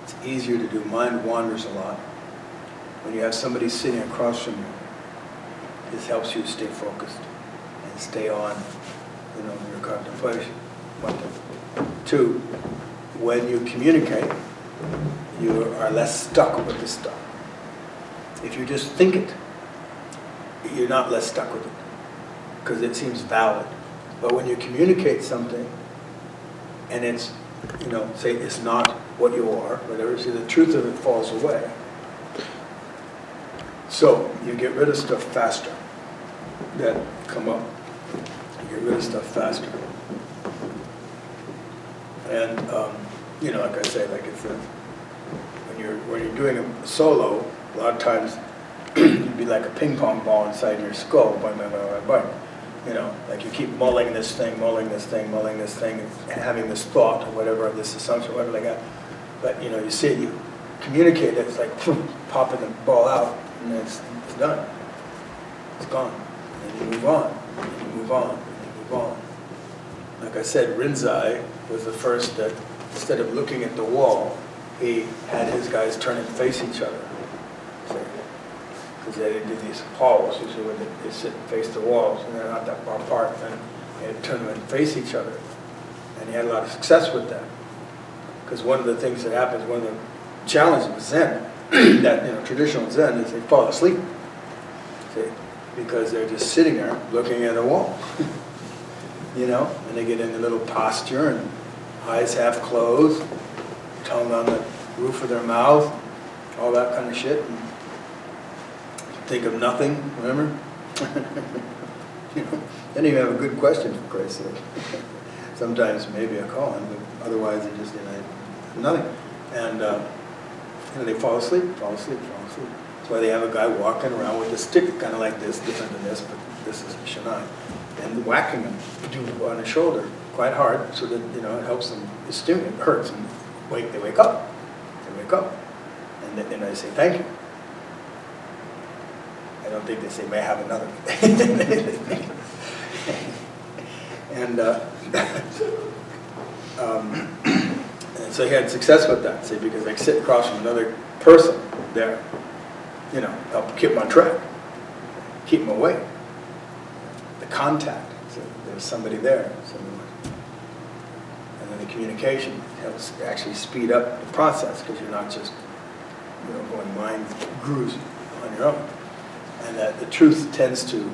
It's easier to do. Mind wanders a lot. When you have somebody sitting across from you, this helps you stay focused and stay on, your contemplation. 1 thing. 2, when you communicate, you are less stuck with the stuff. If you just think it, you're not less stuck with it, because it seems valid. But when you communicate something, and it's, say it's not what you are, whatever, see, the truth of it falls away. So you get rid of stuff faster that come up. You get rid of stuff faster. And, like I say, like if when you're doing a solo, a lot of times you'd be like a ping pong ball inside your skull, boing, boing, boing, boing, boing. Like you keep mulling this thing, and having this thought or whatever, this assumption, whatever like that. But you see it, you communicate it, it's like popping the ball out, and it's done. It's gone. And you move on, and you move on, and you move on. Like I said, Rinzai was the first that, instead of looking at the wall, he had his guys turn and face each other. Because they did these halls, usually when they sit and face the walls, and they're not that far apart, and they turn them and face each other. And he had a lot of success with that. Because one of the things that happens, one of the challenges with Zen, that traditional Zen, is they fall asleep. See? Because they're just sitting there looking at a wall. And they get in a little posture, and eyes half closed, tongue on the roof of their mouth, all that kind of shit. And think of nothing, remember? Then you have a good question, for Christ's sake. Sometimes maybe a koan, but otherwise they just nothing. And they fall asleep. That's why they have a guy walking around with a stick, kind of like this, different than this, but this is Shanai, and whacking them on the shoulder quite hard, so that it helps them. It hurts, and they wake up. And then I say thank you. I don't think they say, may I have another? And and so he had success with that, see, because I sit across from another person there, help keep him on track, keep him away. The contact, so there's somebody there. And then the communication helps actually speed up the process, because you're not just, going mind grooves on your own. And that the truth tends to,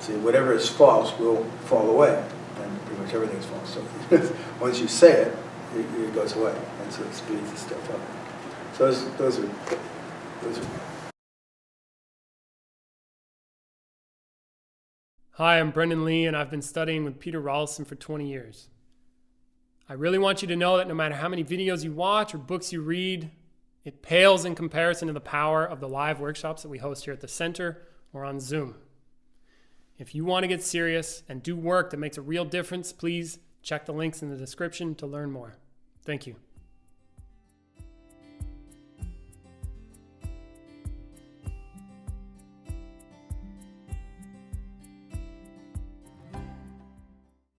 see, whatever is false will fall away, and pretty much everything is false. So once you say it, it goes away, and so it speeds the stuff up. So those are. Hi, I'm Brendan Lee, and I've been studying with Peter Ralston for 20 years. I really want you to know that no matter how many videos you watch or books you read, it pales in comparison to the power of the live workshops that we host here at the center or on Zoom. If you want to get serious and do work that makes a real difference, please check the links in the description to learn more. Thank you.